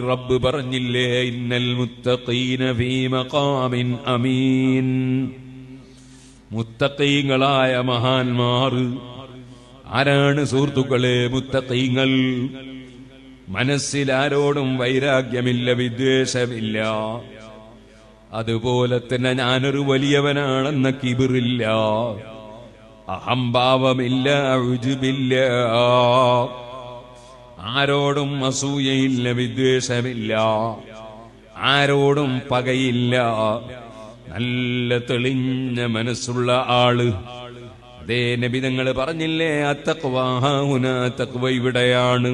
റബ്ബ് പറഞ്ഞില്ലേ, ഇന്നൽ മുത്തഖീന ഫീ മഖാമിൻ അമീൻ. മുത്തഖീങ്ങളായ മഹാന്മാർ ആരാണ് സുഹൃത്തുക്കളെ? മുത്തഖീങ്ങൾ. മനസ്സിൽ ആരോടും വൈരാഗ്യമില്ല, വിദ്വേഷമില്ല. അതുപോലെ തന്നെ ഞാനൊരു വലിയവനാണെന്ന കിബിറില്ല, അഹംഭാവമില്ല, ഉജുബില്ല. ആരോടും അസൂയയില്ല, വിദ്വേഷമില്ല, ആരോടും പകയില്ല. നല്ല തെളിഞ്ഞ മനസ്സുള്ള ആള്. അതേ നബി തങ്ങൾ പറഞ്ഞില്ലേ, അത്തഖ്വാ ഹുനാ, തഖ്വ ഇവിടെയാണ്.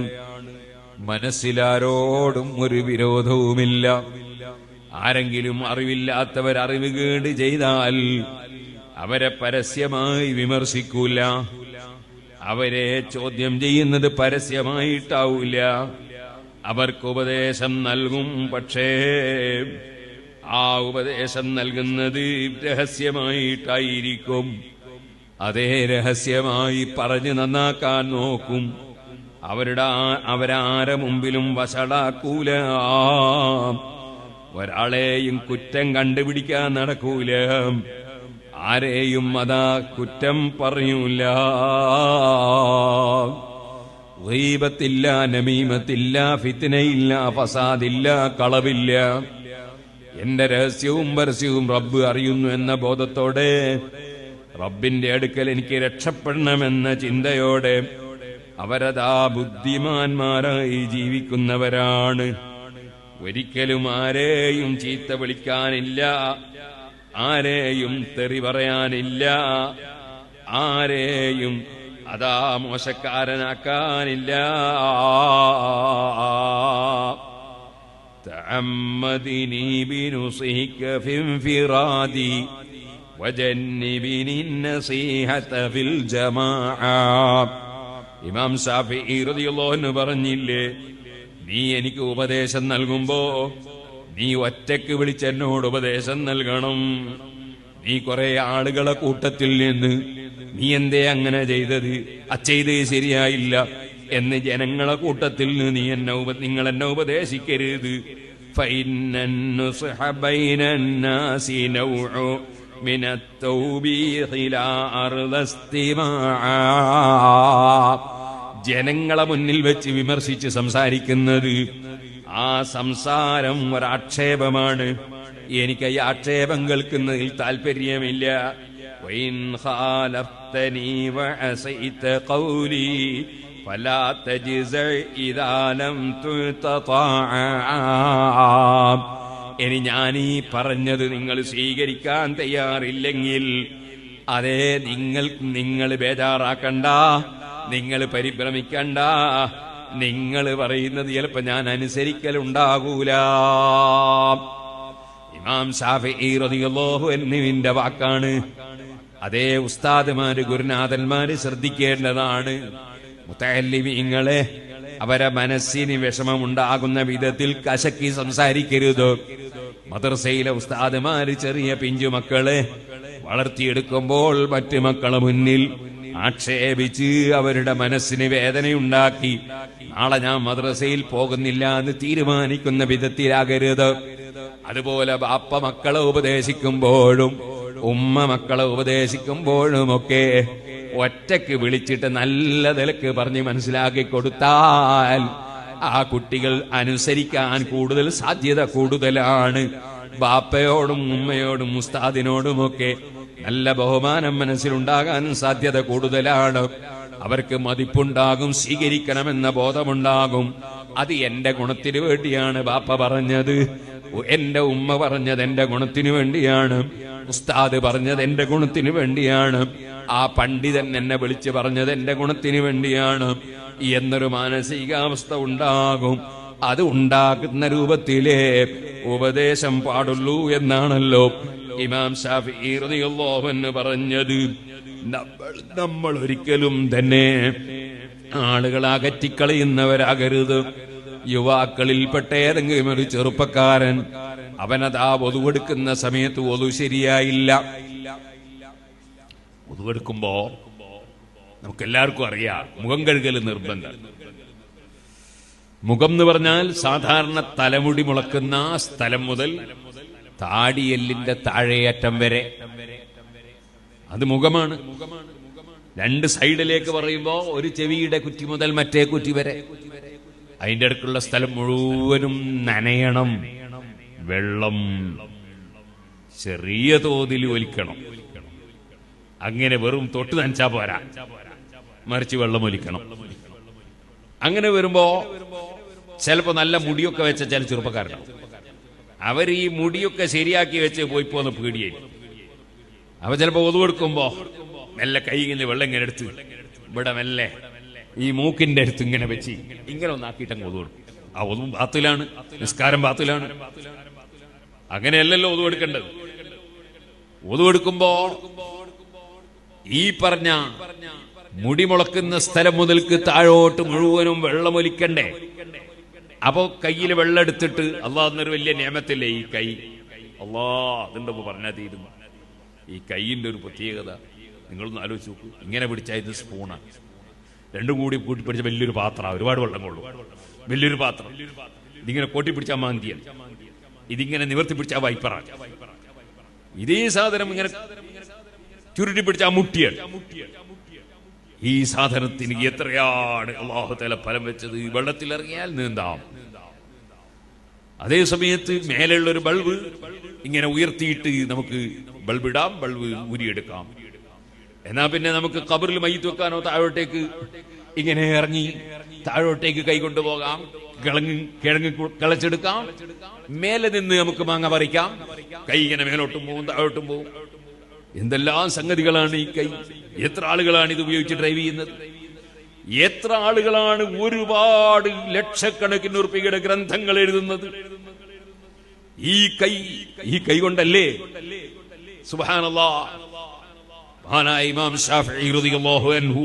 മനസ്സിലാരോടും ഒരു വിരോധവുമില്ല. ആരെങ്കിലും അറിവില്ലാത്തവർ അറിവ് കേട് ചെയ്താൽ അവരെ പരസ്യമായി വിമർശിക്കൂല, അവരെ ചോദ്യം ചെയ്യുന്നത് പരസ്യമായിട്ടാവൂല. അവർക്ക് ഉപദേശം നൽകും, പക്ഷേ ആ ഉപദേശം നൽകുന്നത് രഹസ്യമായിട്ടായിരിക്കും. അതേ രഹസ്യമായി പറഞ്ഞു നന്നാക്കാൻ നോക്കും. അവരാരെ മുമ്പിലും വഷളാക്കൂല. ഒരാളെയും കുറ്റം കണ്ടുപിടിക്കാൻ നടക്കൂല, ആരെയും അതാ കുറ്റം പറയൂല. ഗീബത്തില്ല, നമീമത്തില്ല, ഫിത്നയില്ല, ഫസാദില്ല, കളവില്ല. എന്റെ രഹസ്യവും പരസ്യവും റബ്ബ് അറിയുന്നു എന്ന ബോധത്തോടെ, റബ്ബിന്റെ അടുക്കൽ എനിക്ക് രക്ഷപ്പെടണമെന്ന ചിന്തയോടെ അവരതാ ബുദ്ധിമാന്മാരായി ജീവിക്കുന്നവരാണ്. ഒരിക്കലും ആരെയും ചീത്ത വിളിക്കാനില്ല, ആരെയും തെറി പറയാനില്ല, ആരെയും അതാ മോശക്കാരനാക്കാനില്ല. തഅമ്മദിനി ബിനുസിക ഫിൻഫിറാദി വജന്നിബിനി നസീഹത ഫിൽ ജമാഅ. ഇമാം ശാഫിഈ റളിയല്ലാഹു അൻഹു പറഞ്ഞില്ലേ, നീ എനിക്ക് ഉപദേശം നൽകുമ്പോ നീ ഒറ്റയ്ക്ക് വിളിച്ച് എന്നോട് ഉപദേശം നൽകണം. നീ കുറെ ആളുകളെ കൂട്ടത്തിൽ നിന്ന് നീ എന്തേ അങ്ങനെ ചെയ്തത്, ചെയ്ത് ശരിയായില്ല എന്ന് ജനങ്ങളെ കൂട്ടത്തിൽ നിന്ന് നിങ്ങൾ എന്നെ ഉപദേശിക്കരുത്. ഫഇന്നൻ നുസ്ഹ ബൈനൻ നാസി നൗഉ മിനത്തൗബീഹി ലാ അർളസ്തിമാഅ. ജനങ്ങളെ മുന്നിൽ വെച്ച് വിമർശിച്ച് സംസാരിക്കുന്നത്, ആ സംസാരം ഒരാക്ഷേപമാണ്. എനിക്ക് ഈ ആക്ഷേപം കേൾക്കുന്നതിൽ താല്പര്യമില്ല. വഇൻ ഖാലഫ്തനി വഅസൈത ഖൗലി ഫലാ തജ്സഅ ഇദാ ലം തുതതാഅ. ഇനി ഞാനീ പറഞ്ഞത് നിങ്ങൾ സ്വീകരിക്കാൻ തയ്യാറില്ലെങ്കിൽ അതേ നിങ്ങൾ ബേജാറാക്കണ്ട, നിങ്ങൾ പരിഭ്രമിക്കണ്ട. നിങ്ങൾ പറയുന്നത് ചിലപ്പോ ഞാൻ അനുസരിക്കലുണ്ടാകൂല. ഇമാം ശാഫിഈ റളിയല്ലാഹു അൻഹുവിന്റെ വാക്കാണ്. അതേ ഉസ്താദുമാര്, ഗുരുനാഥന്മാര് ശ്രദ്ധിക്കേണ്ടതാണ്. മുതഅല്ലിമീങ്ങളെ അവരെ മനസ്സിന് വിഷമമുണ്ടാകുന്ന വിധത്തിൽ കശക്കി സംസാരിക്കരുത്. മദ്രസയിലെ ഉസ്താദുമാര് ചെറിയ പിഞ്ചുമക്കളെ വളർത്തിയെടുക്കുമ്പോൾ മറ്റു മക്കളെ മുന്നിൽ ആക്ഷേപിച്ച് അവരുടെ മനസ്സിന് വേദനയുണ്ടാക്കി നാളെ ഞാൻ മദ്രസയിൽ പോകുന്നില്ല എന്ന് തീരുമാനിക്കുന്ന വിധത്തിലാകരുത്. അതുപോലെ ബാപ്പ മക്കളെ ഉപദേശിക്കുമ്പോഴും ഉമ്മ മക്കളെ ഉപദേശിക്കുമ്പോഴുമൊക്കെ ഒറ്റയ്ക്ക് വിളിച്ചിട്ട് നല്ല നിലക്ക് പറഞ്ഞ് മനസ്സിലാക്കി കൊടുത്താൽ ആ കുട്ടികൾ അനുസരിക്കാൻ കൂടുതൽ സാധ്യത കൂടുതലാണ്. ബാപ്പയോടും ഉമ്മയോടും ഉസ്താദിനോടുമൊക്കെ നല്ല ബഹുമാനം മനസ്സിലുണ്ടാകാൻ സാധ്യത കൂടുതലാണ്. അവർക്ക് മതിപ്പുണ്ടാകും, സ്വീകരിക്കണമെന്ന ബോധമുണ്ടാകും. അത് എന്റെ ഗുണത്തിന് വേണ്ടിയാണ് ബാപ്പ പറഞ്ഞത്, എന്റെ ഉമ്മ പറഞ്ഞത് എന്റെ ഗുണത്തിന് വേണ്ടിയാണ്, ഉസ്താദ് പറഞ്ഞത് എന്റെ ഗുണത്തിന് വേണ്ടിയാണ്, ആ പണ്ഡിതൻ എന്നെ വിളിച്ച് പറഞ്ഞത് എന്റെ ഗുണത്തിന് വേണ്ടിയാണ് എന്നൊരു മാനസികാവസ്ഥ ഉണ്ടാകും. അത് ഉണ്ടാക്കുന്ന രൂപത്തിലേ ഉപദേശം പാടുള്ളൂ എന്നാണല്ലോ ഇമാം ശാഫിഈ റളിയല്ലാഹു അൻഹു പറഞ്ഞത്. നമ്മൾ ഒരിക്കലും തന്നെ ആളുകളെ അകറ്റിക്കളയുന്നവരാകരുത്. യുവാക്കളിൽപ്പെട്ട ഏതെങ്കിലും ഒരു ചെറുപ്പക്കാരൻ അവനതാ ഒതുവെടുക്കുന്ന സമയത്ത് ഒതു ശരിയായില്ല. ഒതുവെടുക്കുമ്പോ നമുക്കെല്ലാവർക്കും അറിയാം മുഖം കഴുകൽ നിർബന്ധം. മുഖം എന്ന് പറഞ്ഞാൽ സാധാരണ തലമുടി മുളക്കുന്ന സ്ഥലം മുതൽ താടിയെല്ലിന്റെ താഴെയറ്റം വരെ അത് മുഖമാണ്. രണ്ട് സൈഡിലേക്ക് പറയുമ്പോ ഒരു ചെവിയുടെ കുറ്റി മുതൽ മറ്റേ കുറ്റി വരെ അതിന്റെ അടുക്കുള്ള സ്ഥലം മുഴുവനും നനയണം. വെള്ളം ചെറിയ തോതിൽ ഒലിക്കണം. അങ്ങനെ വെറും തൊട്ട് നനച്ചാ പോരാ, മറിച്ച് വെള്ളം ഒലിക്കണം. അങ്ങനെ വരുമ്പോ ചിലപ്പോ നല്ല മുടിയൊക്കെ വെച്ച ചില ചെറുപ്പക്കാരുണ്ടാവും. അവർ ഈ മുടിയൊക്കെ ശരിയാക്കി വെച്ച് പോയി പോന്ന പേടിയായി. അപ്പൊ ചിലപ്പോ ഒതുവെടുക്കുമ്പോ മെല്ലെ കൈ ഇങ്ങനെ വെള്ളം ഇങ്ങനെ എടുത്ത് ഇവിടെ മെല്ലെ ഈ മൂക്കിന്റെ അടുത്ത് ഇങ്ങനെ വെച്ച് ഇങ്ങനെ ഒന്നാക്കിയിട്ട് അങ്ങ് ഒതുവെടുക്കും. ആ ഒതുവും ബാത്തിലാണ്, നിസ്കാരം ബാത്തിലാണ്. അങ്ങനെയല്ലല്ലോ ഒതുവെടുക്കേണ്ടത്. ഒതുവെടുക്കുമ്പോ ഈ പറഞ്ഞ മുടി മുളക്കുന്ന സ്ഥലം മുതൽക്ക് താഴോട്ട് മുഴുവനും വെള്ളമൊലിക്കണ്ടേ? അപ്പോ കയ്യിൽ വെള്ളം എടുത്തിട്ട് അള്ളാഹ് വലിയ നിയമത്തില്ലേ ഈ കൈ. അതിന്റെ പറഞ്ഞാൽ തീരുന്നു. ഈ കൈയിന്റെ ഒരു പ്രത്യേകത നിങ്ങളൊന്ന് ആലോചിച്ച് നോക്കൂ. ഇങ്ങനെ പിടിച്ചാൽ ഇത് സ്പൂണാണ്. രണ്ടും കൂടി കൂട്ടി പിടിച്ച വലിയൊരു പാത്രമാണ്, ഒരുപാട് വെള്ളം കൊള്ളും. വലിയൊരു പാത്രം ഇതിങ്ങനെ കോട്ടി പിടിച്ചാൽ മാന്തിയാണ്, ഇതിങ്ങനെ നിവർത്തി പിടിച്ചാൽ വൈപ്പറാണ്. ഇതേ സാധനം ഇങ്ങനെ ചുരുട്ടി പിടിച്ചാൽ മുട്ടിയാണ്. ഈ സാധനത്തിന് എത്രയാണ് അല്ലാഹു തആല ഫലം വെച്ചത്. വെള്ളത്തിലിറങ്ങിയാൽ നീന്താം. അതേ സമയത്ത് മേലെയുള്ള ഒരു ബൾബ് ഇങ്ങനെ ഉയർത്തിയിട്ട് നമുക്ക് ബൾബിടാം, ബൾബ് ഊരിയെടുക്കാം. എന്നാ പിന്നെ നമുക്ക് ഖബറിൽ മയ്യിത്ത് വെക്കാനോ താഴോട്ടേക്ക് ഇങ്ങനെ ഇറങ്ങി താഴോട്ടേക്ക് കൈ കൊണ്ടുപോകാം, കിഴങ്ങ് കിളച്ചെടുക്കാം. മേലെ നിന്ന് നമുക്ക് മാങ്ങ പറിക്കാം. കൈ ഇങ്ങനെ മേലോട്ടും പോവും താഴോട്ടും പോവും. എന്തെല്ലാം സംഗതികളാണ് ഈ കൈ. എത്ര ആളുകളാണ് ഇത് ഉപയോഗിച്ച് ഡ്രൈവ് ചെയ്യുന്നത്? എത്ര ആളുകളാണ് ഒരുപാട് ലക്ഷക്കണക്കിന് ഉറുപ്പികയുടെ ഗ്രന്ഥങ്ങൾ എഴുതുന്നത് ഈ കൈ കൊണ്ടല്ലേ? സുബ്ഹാനല്ലാഹ്. മഹാനായ ഇമാം ശാഫിഈ റളിയല്ലാഹു അൻഹു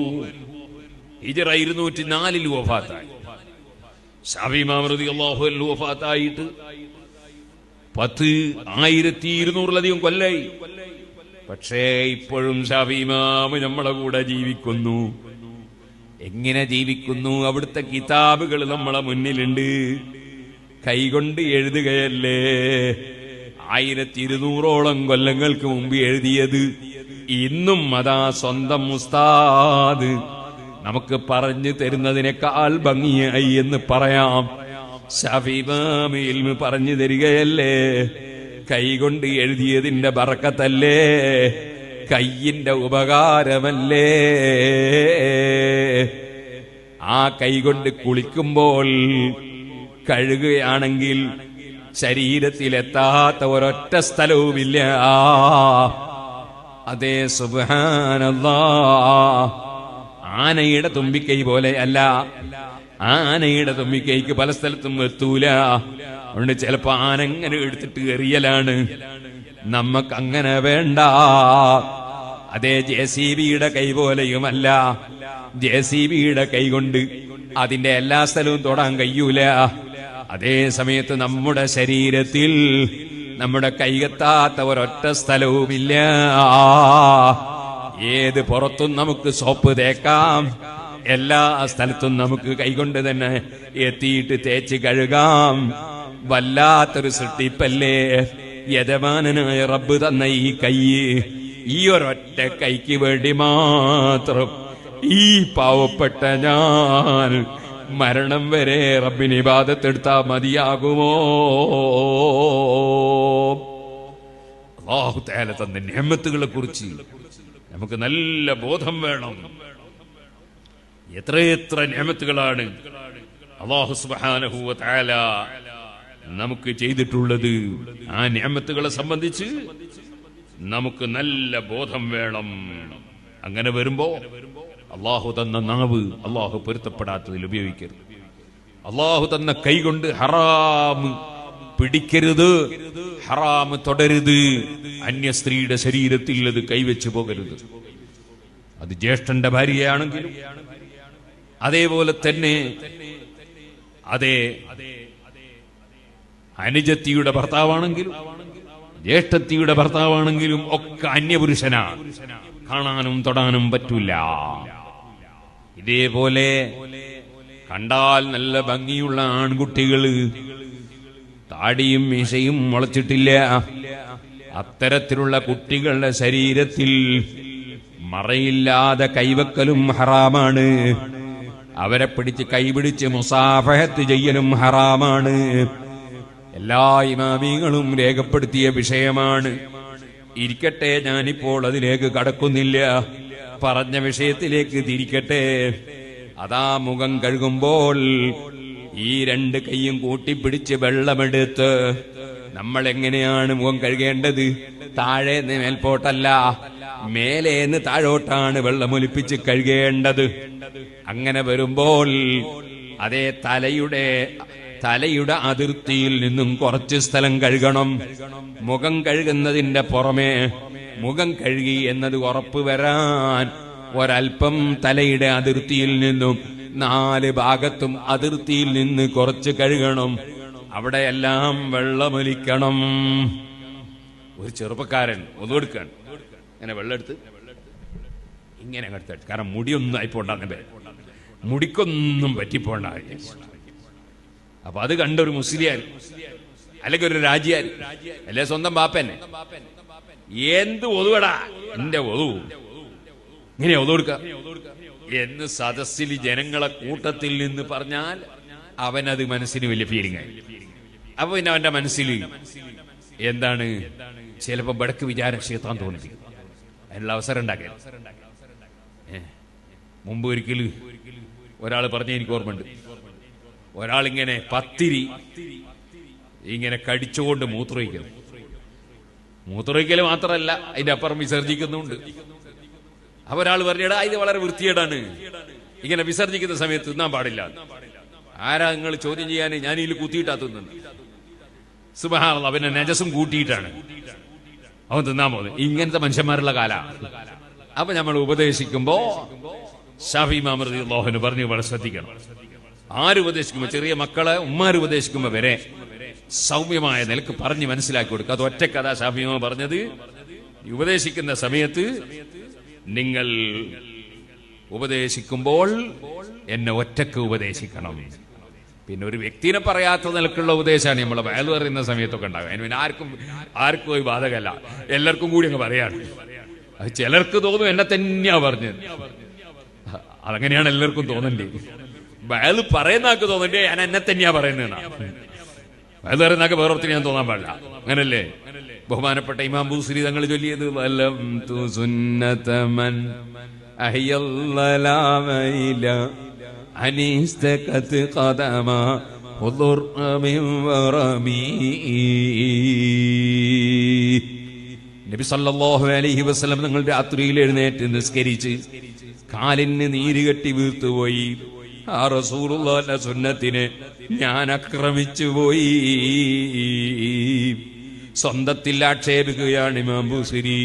ഹിജ്റ 204 വഫാത്തായി. ശാഫിഈ ഇമാം റളിയല്ലാഹു അൻഹു വഫാത്തായിട്ട് 1200 കൊല്ലായി. പക്ഷേ ഇപ്പോഴും ശാഫിഈ ഇമാം നമ്മളെ കൂടെ ജീവിക്കുന്നു. എങ്ങനെ ജീവിക്കുന്നു? അവിടുത്തെ കിതാബുകൾ നമ്മളെ മുന്നിലുണ്ട്. കൈകൊണ്ട് എഴുതുകയല്ലേ. 1200 കൊല്ലങ്ങൾക്ക് മുമ്പ് എഴുതിയത് ഇന്നും അതാ സ്വന്തം ഉസ്താദ് നമുക്ക് പറഞ്ഞു തരുന്നതിനേക്കാൾ ഭംഗിയായി എന്ന് പറയാം. ശാഫിഈ ഇമാം ഇൽമു പറഞ്ഞു തരികയല്ലേ. കൈകൊണ്ട് എഴുതിയതിന്റെ ബറക്കത്തല്ലേ, കയ്യിന്റെ ഉപകാരമല്ലേ. ആ കൈകൊണ്ട് കുളിക്കുമ്പോൾ കഴുകുകയാണെങ്കിൽ ശരീരത്തിലെത്താത്ത ഒരൊറ്റ സ്ഥലവുമില്ല. അതേ സുബ്ഹാനല്ലാഹ്. ആനയുടെ തുമ്പിക്കൈ പോലെ അല്ല. ആനയുടെ തുമ്പിക്കൈക്ക് പല സ്ഥലത്തും എത്തൂല. അതുകൊണ്ട് ചിലപ്പോ ആന അങ്ങനെ എടുത്തിട്ട് എറിയലാണ്. നമ്മക്കങ്ങനെ വേണ്ട. അതേ JCBയുടെ കൈ പോലെയുമല്ല. JCBയുടെ കൈ കൊണ്ട് അതിന്റെ എല്ലാ സ്ഥലവും തൊടാൻ കഴിയൂല. അതേ സമയത്ത് നമ്മുടെ ശരീരത്തിൽ നമ്മുടെ കൈകെത്താത്ത ഒരൊറ്റ സ്ഥലവുമില്ല. ഏത് പുറത്തും നമുക്ക് സോപ്പ് തേക്കാം. എല്ലാ സ്ഥലത്തും നമുക്ക് കൈകൊണ്ട് തന്നെ എത്തിയിട്ട് തേച്ച് കഴുകാം. വല്ലാത്തൊരു സൃഷ്ടിപ്പല്ലേ യജമാനനായ റബ്ബ് തന്ന ഈ കൈ. ഈ ഒരൊറ്റ കൈക്ക് വേണ്ടി മാത്രം ഈ പാവപ്പെട്ട ഞാൻ മരണം വരെ റബ്ബിന് ഇബാദത്ത് എടുത്താ മതിയാകുമോ? അല്ലാഹു തആല തന്ന നിഅമത്തുകളെ കുറിച്ച് നമുക്ക് നല്ല ബോധം വേണം. എത്രയെത്ര നിഅമത്തുകളാണ് അല്ലാഹു സുബ്ഹാനഹു വ തആല നമുക്ക് ചെയ്തിട്ടുള്ളത്. ആ നിഅമത്തുകളെ സംബന്ധിച്ച് നമുക്ക് നല്ല ബോധം വേണം. അങ്ങനെ വരുമ്പോ അല്ലാഹു തന്ന നാവ് അല്ലാഹു പൊരുത്തപ്പെടാത്തതിൽ ഉപയോഗിക്കരുത്. അല്ലാഹു തന്ന കൈകൊണ്ട് ഹറാം പിടിക്കരുത്, ഹറാം തൊടരുത്. അന്യ സ്ത്രീയുടെ ശരീരത്തിൽ അത് കൈവച്ചു പോകരുത്. അത് ജ്യേഷ്ഠന്റെ ഭാര്യയാണെങ്കിലും അതേപോലെ തന്നെ അതേ അനുജത്തിയുടെ ഭർത്താവാണെങ്കിലും ജ്യേഷ്ഠത്തിയുടെ ഭർത്താവാണെങ്കിലും ഒക്കെ അന്യപുരുഷനാണ്. കാണാനും തൊടാനും പറ്റൂല. ഇതേപോലെ കണ്ടാൽ നല്ല ഭംഗിയുള്ള ആൺകുട്ടികള്, താടിയും മീശയും മുളച്ചിട്ടില്ല. അത്തരത്തിലുള്ള കുട്ടികളുടെ ശരീരത്തിൽ മറയില്ലാതെ കൈവക്കലും ഹറാമാണ്. അവരെ പിടിച്ച് കൈപിടിച്ച് മുസാഫഹത്ത് ചെയ്യലും ഹറാമാണ്. എല്ലാ ഇമാമികളും രേഖപ്പെടുത്തിയ വിഷയമാണ്. ഇരിക്കട്ടെ, ഞാനിപ്പോൾ അതിലേക്ക് കടക്കുന്നില്ല. പറഞ്ഞ വിഷയത്തിലേക്ക് തിരിക്കട്ടെ. അതാ മുഖം കഴുകുമ്പോൾ ഈ രണ്ട് കൈയും കൂട്ടിപ്പിടിച്ച് വെള്ളമെടുത്ത് നമ്മൾ എങ്ങനെയാണ് മുഖം കഴുകേണ്ടത്? താഴേന്ന് മേൽപോട്ടല്ല, മേലേന്ന് താഴോട്ടാണ് വെള്ളമൊലിപ്പിച്ച് കഴുകേണ്ടത്. അങ്ങനെ വരുമ്പോൾ അതേ തലയുടെ അതിർത്തിയിൽ നിന്നും കുറച്ച് സ്ഥലം കഴുകണം. മുഖം കഴുകുന്നതിന്റെ പുറമെ മുഖം കഴുകി എന്നത് ഉറപ്പ് വരാൻ ഒരൽപ്പം തലയുടെ അതിർത്തിയിൽ നിന്നും 4 ഭാഗത്തും അതിർത്തിയിൽ നിന്ന് കുറച്ച് കഴുകണം. അവിടെയെല്ലാം വെള്ളമൊലിക്കണം. ഒരു ചെറുപ്പക്കാരൻ ഒന്നുകൊടുക്കാണ്, ഇങ്ങനെ വെള്ളമെടുത്ത് ഇങ്ങനെ എടുത്തിട്ട്, കാരണം മുടിയൊന്നും ആയിപ്പോണ്ടാകുന്നേ, മുടിക്കൊന്നും പറ്റിപ്പോണ്ട. അപ്പൊ അത് കണ്ടൊരു മുസ്ലിയാർ അല്ലെങ്കിൽ ഒരു രാജിയാർ അല്ലെ സ്വന്തം ബാപ്പന്നെ, എന്ത് ഒതുവടാ എന്റെ ഒതു, ഇങ്ങനെ ഒതുകൊടുക്ക എന്ന് സദസ്സിൽ ജനങ്ങളെ കൂട്ടത്തിൽ നിന്ന് പറഞ്ഞാൽ അവനത് മനസ്സിന് വലിയ ഫീലിംഗ് ആയി. അപ്പൊ പിന്നെ അവന്റെ മനസ്സിൽ എന്താണ്, ചിലപ്പോ ബടക്ക് വിചാരം ശൈത്താൻ തോന്നിപ്പിക്കും. അതിനുള്ള അവസരം ഉണ്ടാക്കാൻ മുമ്പ് ഒരിക്കലും ഒരാൾ പറഞ്ഞ എനിക്ക് ഓർമ്മയുണ്ട്. ഒരാളിങ്ങനെ പത്തിരി ഇങ്ങനെ കടിച്ചുകൊണ്ട് മൂത്രമൊഴിക്കൽ മാത്രമല്ല അതിന്റെ അപ്പുറം വിസർജിക്കുന്നുണ്ട്. അപ്പൊ ഒരാൾ പറഞ്ഞടാ, ഇത് വളരെ വൃത്തികേടാണ്, ഇങ്ങനെ വിസർജിക്കുന്ന സമയത്ത് തിന്നാൻ പാടില്ല. ആരാ നിങ്ങൾ ചോദ്യം ചെയ്യാൻ? ഞാൻ ഇതിൽ കുത്തിയിട്ടാ തിന്നുന്നു. സുബ്ഹാനല്ലാഹ്, അവന്റെ നജസും കൂട്ടിയിട്ടാണ് അവൻ തിന്നാൻ പോകുന്നത്. ഇങ്ങനത്തെ മനുഷ്യന്മാരുള്ള കാല. അപ്പൊ നമ്മൾ ഉപദേശിക്കുമ്പോ ശാഫി ഇമാം റളിയല്ലാഹു അൻഹു പറഞ്ഞു, വളരെ ശ്രദ്ധിക്കണം. ആരുപദേശിക്കുമ്പോ, ചെറിയ മക്കളെ ഉമ്മാരുപദേശിക്കുമ്പോ വരെ സൗമ്യമായ നിലക്ക് പറഞ്ഞ് മനസ്സിലാക്കി കൊടുക്കുക. അത് ഒറ്റക്കഥ ശാഫി ഇമാം പറഞ്ഞത്. ഉപദേശിക്കുന്ന സമയത്ത് നിങ്ങൾ ഉപദേശിക്കുമ്പോൾ എന്നെ ഒറ്റക്ക് ഉപദേശിക്കണം. പിന്നെ ഒരു വ്യക്തിനെ പറയാത്ത നിലക്കുള്ള ഉപദേശമാണ് നമ്മളെ വയൽ പറയുന്ന സമയത്തൊക്കെ ഉണ്ടാകുക. അതിന് പിന്നെ ആർക്കും ഒരു ബാധകമല്ല, എല്ലാവർക്കും കൂടി അങ്ങ് പറയാണ്. അത് ചിലർക്ക് തോന്നും എന്നെ തന്നെയാ പറഞ്ഞത്. അതങ്ങനെയാണ് എല്ലാവർക്കും തോന്നണ്ടേ. വയൽ പറയുന്ന ആൾക്ക് തോന്നണ്ടേ ഞാൻ എന്നെ തന്നെയാ പറയുന്നതാണ്. വയൽ പറയുന്നതൊക്കെ വേറൊരുത്തിന് ഞാൻ തോന്നാൻ പാടില്ല. അങ്ങനല്ലേ ബഹുമാനപ്പെട്ട ഇമാം ബൂസരി തങ്ങൾ ചൊല്ലിയത്? വലം തു സുന്നതമൻ അഹിയല്ലലാമയില അനിസ്തകത് ഖദമ ഉദുർ മിൻ വറമി. നബി സല്ലല്ലാഹു അലൈഹി വസല്ലം തങ്ങൾ രാത്രിയിൽ എഴുന്നേറ്റ് നിസ്കരിച്ച് കാലിന് നീര് കെട്ടി വീർത്തുപോയി. ആ റസൂലുള്ളാഹിന്റെ സുന്നത്തിനെ ഞാൻ ആക്രമിച്ചു പോയി. സ്വന്തത്തിൽ ആക്ഷേപിക്കുകയാണ് ഇമാം ബൂസരി.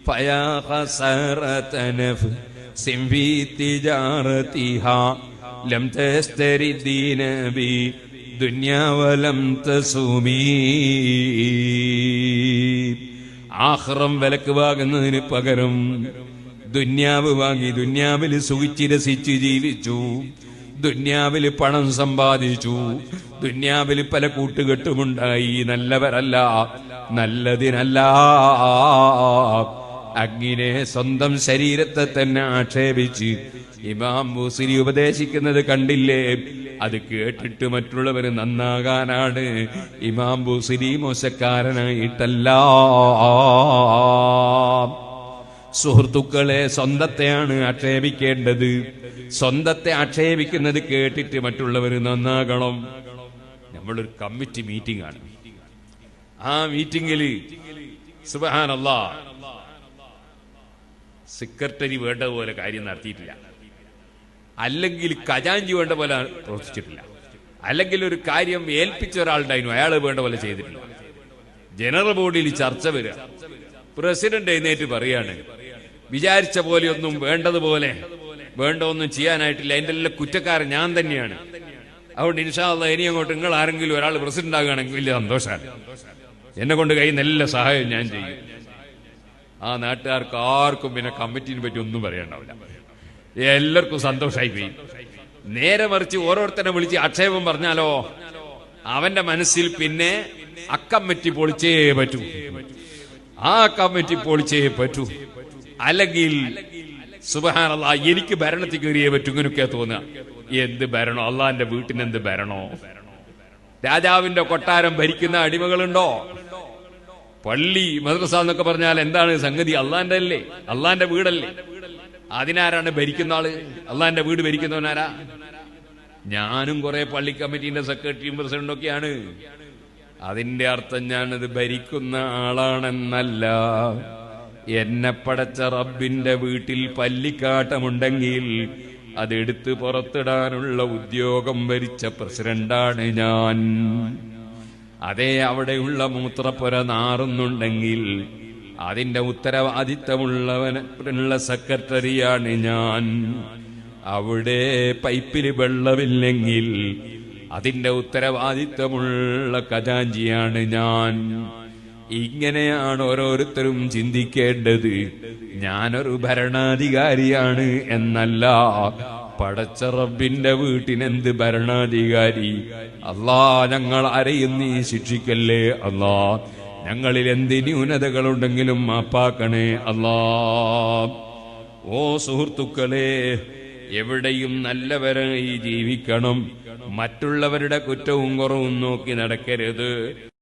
ഫയാ ഖസറത നഫ്സിൻ ഫീ തിജാറതിഹാ ലം തസ്തരി ദീന ബി ദുനിയാ വലം തസൂമി. ആഖിറം വിലക്ക് വാങ്ങുന്നതിന് പകരം ദുന്യാവ് വാങ്ങി ദുന്യാവിൽ സുഖിച്ച് രസിച്ച് ജീവിച്ചു, ദുന്യാവിൽ പണം സമ്പാദിച്ചു, ദുന്യാവിൽ പല കൂട്ടുകെട്ടുമുണ്ടായി. നല്ലവരല്ല, നല്ലതിനല്ല. അങ്ങനെ സ്വന്തം ശരീരത്തെ തന്നെ ആക്ഷേപിച്ച് ഇമാം ബൂസരി ഉപദേശിക്കുന്നത് കണ്ടില്ലേ? അത് കേട്ടിട്ട് മറ്റുള്ളവർ നന്നാകാനാണ്. ഇമാം ബൂസരി മോശക്കാരനായിട്ടല്ല. സുഹൃത്തുക്കളെ, സ്വന്തത്തെയാണ് ആക്ഷേപിക്കേണ്ടത്. സ്വന്തത്തെ ആക്ഷേപിക്കുന്നത് കേട്ടിട്ട് മറ്റുള്ളവർ നന്നാകണം. നമ്മളൊരു കമ്മിറ്റി മീറ്റിംഗ് ആണ്. ആ മീറ്റിംഗിൽ സുബ്ഹാനല്ലാഹ് സെക്രട്ടറി വേണ്ടതുപോലെ കാര്യം നടത്തിയിട്ടില്ല, അല്ലെങ്കിൽ ഖജാൻജി വേണ്ട പോലെ പ്രവർത്തിച്ചിട്ടില്ല, അല്ലെങ്കിൽ ഒരു കാര്യം ഏൽപ്പിച്ച ഒരാളുണ്ടായിരുന്നു അയാൾ വേണ്ട പോലെ ചെയ്തിട്ടില്ല. ജനറൽ ബോഡിയിൽ ചർച്ച വരിക, പ്രസിഡന്റ് എഴുന്നേറ്റ് പറയാണ് വിചാരിച്ച പോലെയൊന്നും വേണ്ടതുപോലെ വേണ്ടതൊന്നും ചെയ്യാനായിട്ടില്ല, അതിന്റെ എല്ലാം കുറ്റക്കാരൻ ഞാൻ തന്നെയാണ്. അതുകൊണ്ട് ഇൻഷാ അല്ലാഹ് ഇനി അങ്ങോട്ട് നിങ്ങൾ ആരെങ്കിലും ഒരാൾ പ്രസിഡന്റ് ആകുകയാണെങ്കിൽ വലിയ സന്തോഷമാണ്. എന്നെ കൊണ്ട് കഴിയുന്ന എല്ലാ സഹായവും ഞാൻ ചെയ്യും. ആ നാട്ടുകാർക്ക് ആർക്കും പിന്നെ കമ്മിറ്റിനെ പറ്റി ഒന്നും പറയാണ്ടാവില്ല, എല്ലാവർക്കും സന്തോഷമായി പോയി. നേരെ മറിച്ച് ഓരോരുത്തരെ വിളിച്ച് ആക്ഷേപം പറഞ്ഞാലോ അവന്റെ മനസ്സിൽ പിന്നെ അക്കമ്മിറ്റി പൊളിച്ചേ പറ്റൂ, ആ കമ്മിറ്റി പൊളിച്ചേ പറ്റൂ, അല്ലെങ്കിൽ സുബ്ഹാനല്ലാഹ് എനിക്ക് ഭരണത്തിൽ കയറിയേ പറ്റൂ, ഇങ്ങനെയൊക്കെ തോന്നുക. എന്ത് ഭരണോ? അള്ളാന്റെ വീട്ടിന് എന്ത് ഭരണോ? രാജാവിന്റെ കൊട്ടാരം ഭരിക്കുന്ന അടിമകളുണ്ടോ? പള്ളി മദ്രസ എന്നൊക്കെ പറഞ്ഞാൽ എന്താണ് സംഗതി? അള്ളാന്റെ അല്ലേ, അള്ളാന്റെ വീടല്ലേ. അതിനാരാണ് ഭരിക്കുന്ന ആള്? അള്ളാന്റെ വീട് ഭരിക്കുന്നവനാരാ? ഞാനും കുറെ പള്ളി കമ്മിറ്റിന്റെ സെക്രട്ടറിയും പ്രസിഡന്റും ഒക്കെയാണ്. അതിന്റെ അർത്ഥം ഞാനത് ഭരിക്കുന്ന ആളാണെന്നല്ല. എന്നെ പടച്ച റബ്ബിന്റെ വീട്ടിൽ പല്ലിക്കാട്ടമുണ്ടെങ്കിൽ അതെടുത്ത് പുറത്തിടാനുള്ള ഉദ്യോഗം ഭരിച്ച പ്രസിഡന്റാണ് ഞാൻ. അതേ, അവിടെയുള്ള മൂത്രപ്പുര നാറുന്നുണ്ടെങ്കിൽ അതിന്റെ ഉത്തരവാദിത്തമുള്ളവനുള്ള സെക്രട്ടറിയാണ് ഞാൻ. അവിടെ പൈപ്പിൽ വെള്ളമില്ലെങ്കിൽ അതിന്റെ ഉത്തരവാദിത്തമുള്ള ഖജാഞ്ചിയാണ് ഞാൻ. ഇങ്ങനെയാണ് ഓരോരുത്തരും ചിന്തിക്കേണ്ടത്. ഞാനൊരു ഭരണാധികാരിയാണ് എന്നല്ല. പടച്ച റബ്ബിന്റെ വീട്ടിനെന്ത് ഭരണാധികാരി? അല്ലാ, ഞങ്ങൾ ആരെയും നീ ശിക്ഷിക്കല്ലേ അല്ലാ. ഞങ്ങളിൽ എന്ത് ന്യൂനതകളുണ്ടെങ്കിലും മാപ്പാക്കണേ അല്ലാ. ഓ സുഹൃത്തുക്കളെ, എവിടെയും നല്ലവരായി ജീവിക്കണം. മറ്റുള്ളവരുടെ കുറ്റവും കുറവും നോക്കി നടക്കരുത്.